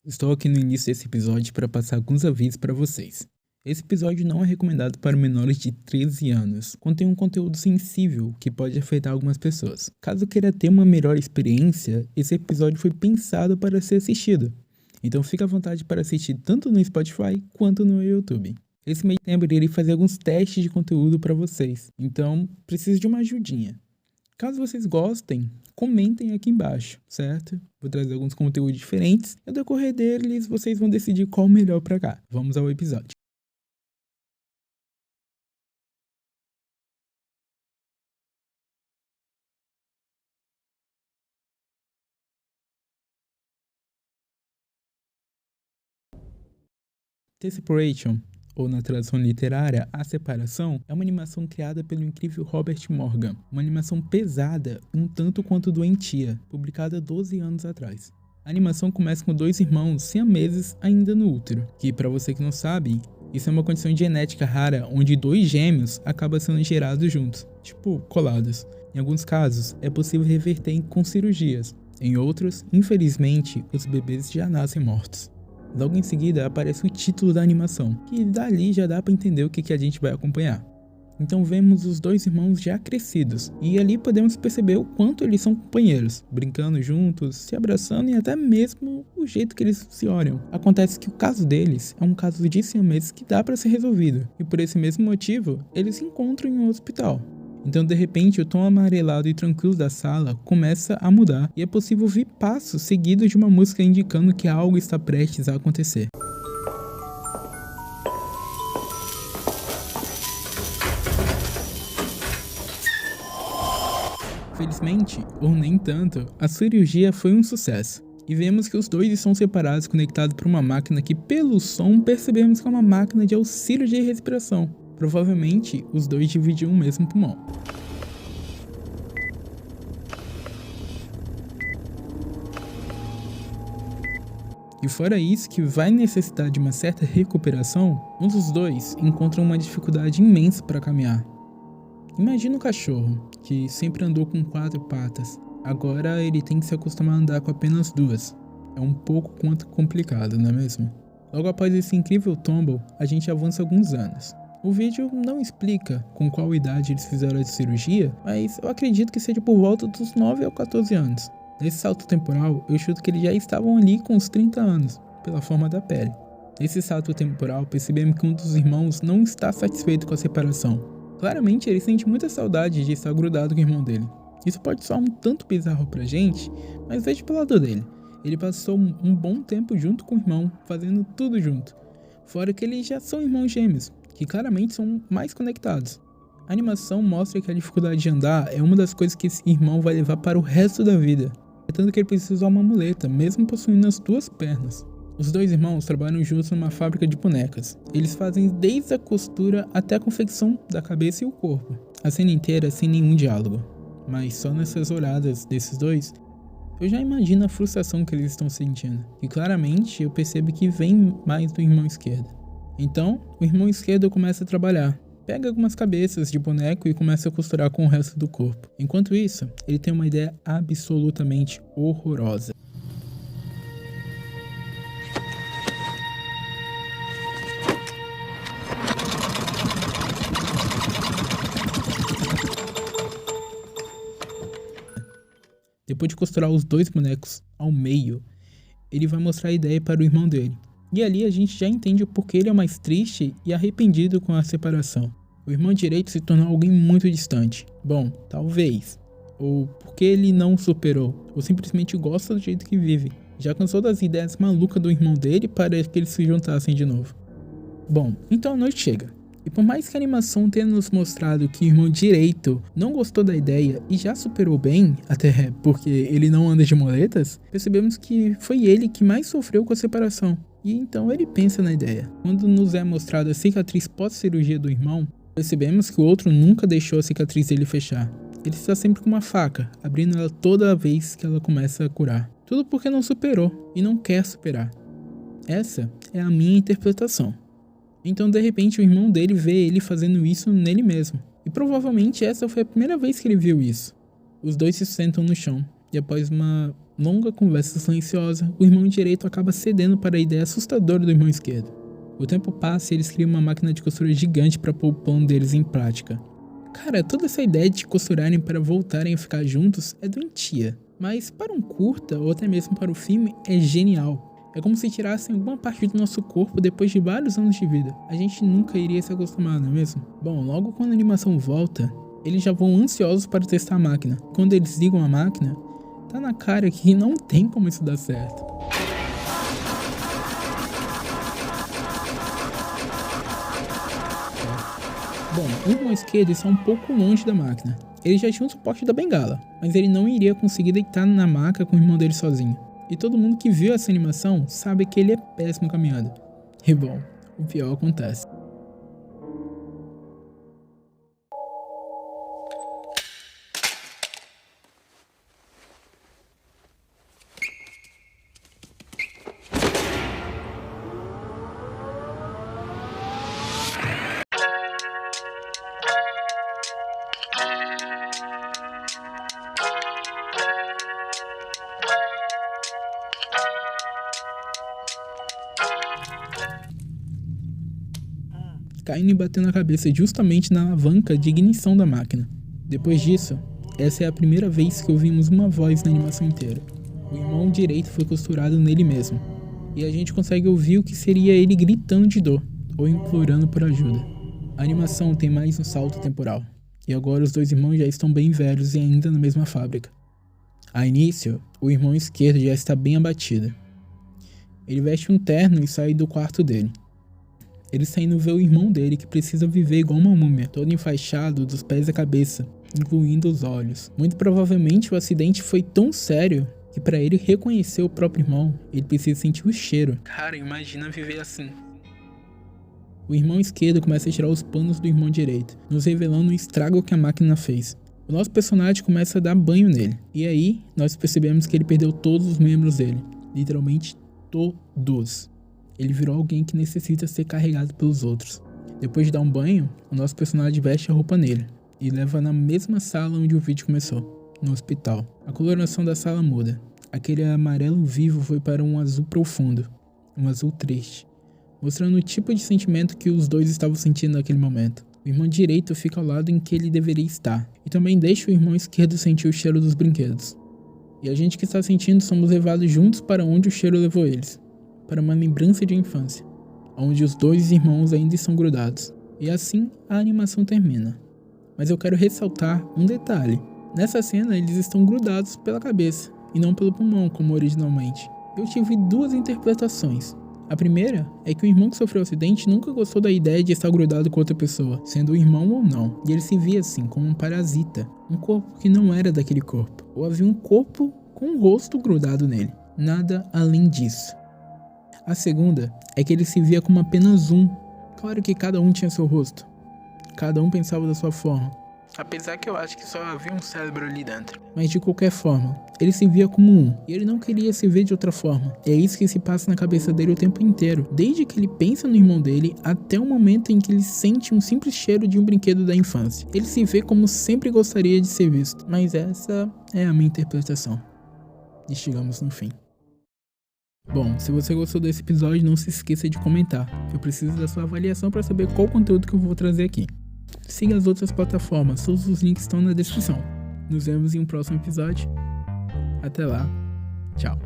Estou aqui no início desse episódio para passar alguns avisos para vocês. Esse episódio não é recomendado para menores de 13 anos, contém um conteúdo sensível que pode afetar algumas pessoas. Caso queira ter uma melhor experiência, esse episódio foi pensado para ser assistido. Então fique à vontade para assistir tanto no Spotify quanto no YouTube. Esse meio tempo irei fazer alguns testes de conteúdo para vocês, então preciso de uma ajudinha. Caso vocês gostem, comentem aqui embaixo, certo? Vou trazer alguns conteúdos diferentes e ao decorrer deles vocês vão decidir qual o melhor pra cá. Vamos ao episódio. The Separation, ou na tradução literária, A Separação, é uma animação criada pelo incrível Robert Morgan. Uma animação pesada, um tanto quanto doentia, publicada 12 anos atrás. A animação começa com dois irmãos siameses ainda no útero, que, para você que não sabe, isso é uma condição genética rara onde dois gêmeos acabam sendo gerados juntos, tipo colados. Em alguns casos, é possível reverter com cirurgias. Em outros, infelizmente, os bebês já nascem mortos. Logo em seguida aparece o título da animação, que dali já dá para entender o que a gente vai acompanhar. Então vemos os dois irmãos já crescidos, e ali podemos perceber o quanto eles são companheiros, brincando juntos, se abraçando e até mesmo o jeito que eles se olham. Acontece que o caso deles é um caso de siameses que dá para ser resolvido, e por esse mesmo motivo, eles se encontram em um hospital. Então de repente o tom amarelado e tranquilo da sala começa a mudar e é possível ouvir passos seguidos de uma música indicando que algo está prestes a acontecer. Felizmente, ou nem tanto, a cirurgia foi um sucesso. E vemos que os dois estão separados conectados por uma máquina que pelo som percebemos que é uma máquina de auxílio de respiração. Provavelmente, os dois dividiam o mesmo pulmão. E fora isso, que vai necessitar de uma certa recuperação, um dos dois encontra uma dificuldade imensa para caminhar. Imagina um cachorro, que sempre andou com 4 patas, agora ele tem que se acostumar a andar com apenas 2. É um pouco quanto complicado, não é mesmo? Logo após esse incrível tombo, a gente avança alguns anos. O vídeo não explica com qual idade eles fizeram a cirurgia, mas eu acredito que seja por volta dos 9 ou 14 anos. Nesse salto temporal, eu chuto que eles já estavam ali com os 30 anos, pela forma da pele. Nesse salto temporal, percebemos que um dos irmãos não está satisfeito com a separação. Claramente, ele sente muita saudade de estar grudado com o irmão dele. Isso pode soar um tanto bizarro pra gente, mas veja pelo lado dele. Ele passou um bom tempo junto com o irmão, fazendo tudo junto. Fora que eles já são irmãos gêmeos, que claramente são mais conectados. A animação mostra que a dificuldade de andar é uma das coisas que esse irmão vai levar para o resto da vida. É tanto que ele precisa usar uma muleta, mesmo possuindo as 2 pernas. Os dois irmãos trabalham juntos numa fábrica de bonecas. Eles fazem desde a costura até a confecção da cabeça e o corpo. A cena inteira sem nenhum diálogo. Mas só nessas olhadas desses dois, eu já imagino a frustração que eles estão sentindo. E claramente eu percebo que vem mais do irmão esquerdo. Então, o irmão esquerdo começa a trabalhar. Pega algumas cabeças de boneco e começa a costurar com o resto do corpo. Enquanto isso, ele tem uma ideia absolutamente horrorosa. Depois de costurar os 2 bonecos ao meio, ele vai mostrar a ideia para o irmão dele. E ali a gente já entende o porquê ele é mais triste e arrependido com a separação. O irmão direito se tornou alguém muito distante. Bom, talvez. Ou porque ele não superou, ou simplesmente gosta do jeito que vive. Já cansou das ideias malucas do irmão dele para que eles se juntassem de novo. Bom, então a noite chega. E por mais que a animação tenha nos mostrado que o irmão direito não gostou da ideia e já superou bem, até porque ele não anda de muletas, percebemos que foi ele que mais sofreu com a separação. E então ele pensa na ideia. Quando nos é mostrada a cicatriz pós-cirurgia do irmão, percebemos que o outro nunca deixou a cicatriz dele fechar. Ele está sempre com uma faca, abrindo ela toda vez que ela começa a curar. Tudo porque não superou e não quer superar. Essa é a minha interpretação. Então de repente o irmão dele vê ele fazendo isso nele mesmo. E provavelmente essa foi a primeira vez que ele viu isso. Os dois se sentam no chão e após uma Longa conversa silenciosa, o irmão direito acaba cedendo para a ideia assustadora do irmão esquerdo. O tempo passa e eles criam uma máquina de costura gigante para pôr o plano deles em prática. Cara, toda essa ideia de costurarem para voltarem a ficar juntos é doentia. Mas para um curta, ou até mesmo para o filme, é genial. É como se tirassem alguma parte do nosso corpo depois de vários anos de vida. A gente nunca iria se acostumar, não é mesmo? Bom, logo quando a animação volta, eles já vão ansiosos para testar a máquina. Quando eles ligam a máquina, tá na cara que não tem como isso dar certo. Bom, o irmão esquerdo está um pouco longe da máquina. Ele já tinha o suporte da bengala, mas ele não iria conseguir deitar na maca com o irmão dele sozinho. E todo mundo que viu essa animação sabe que ele é péssimo caminhando. E bom, o pior acontece. Caindo e batendo a cabeça justamente na alavanca de ignição da máquina. Depois disso, essa é a primeira vez que ouvimos uma voz na animação inteira. O irmão direito foi costurado nele mesmo, e a gente consegue ouvir o que seria ele gritando de dor, ou implorando por ajuda. A animação tem mais um salto temporal, e agora os dois irmãos já estão bem velhos e ainda na mesma fábrica. A início, o irmão esquerdo já está bem abatido. Ele veste um terno e sai do quarto dele. Ele está indo ver o irmão dele que precisa viver igual uma múmia, todo enfaixado dos pés à cabeça, incluindo os olhos. Muito provavelmente o acidente foi tão sério que para ele reconhecer o próprio irmão, ele precisa sentir o cheiro. Cara, imagina viver assim. O irmão esquerdo começa a tirar os panos do irmão direito, nos revelando o estrago que a máquina fez. O nosso personagem começa a dar banho nele, e aí nós percebemos que ele perdeu todos os membros dele, literalmente todos. Ele virou alguém que necessita ser carregado pelos outros. Depois de dar um banho, o nosso personagem veste a roupa nele e leva na mesma sala onde o vídeo começou, no hospital. A coloração da sala muda. Aquele amarelo vivo foi para um azul profundo, um azul triste, mostrando o tipo de sentimento que os dois estavam sentindo naquele momento. O irmão direito fica ao lado em que ele deveria estar, e também deixa o irmão esquerdo sentir o cheiro dos brinquedos. E a gente que está sentindo somos levados juntos para onde o cheiro levou eles, para uma lembrança de infância, onde os dois irmãos ainda estão grudados. E assim a animação termina. Mas eu quero ressaltar um detalhe. Nessa cena eles estão grudados pela cabeça, e não pelo pulmão como originalmente. Eu tive duas interpretações. A primeira é que o irmão que sofreu o acidente nunca gostou da ideia de estar grudado com outra pessoa, sendo o irmão ou não, e ele se via assim como um parasita, um corpo que não era daquele corpo, ou havia um corpo com um rosto grudado nele, nada além disso. A segunda é que ele se via como apenas um. Claro que cada um tinha seu rosto, cada um pensava da sua forma, apesar que eu acho que só havia um cérebro ali dentro. Mas de qualquer forma, ele se via como um, e ele não queria se ver de outra forma. E é isso que se passa na cabeça dele o tempo inteiro, desde que ele pensa no irmão dele até o momento em que ele sente um simples cheiro de um brinquedo da infância. Ele se vê como sempre gostaria de ser visto, mas essa é a minha interpretação. E chegamos no fim. Bom, se você gostou desse episódio, não se esqueça de comentar. Eu preciso da sua avaliação para saber qual conteúdo que eu vou trazer aqui. Siga as outras plataformas, todos os links estão na descrição. Nos vemos em um próximo episódio. Até lá. Tchau.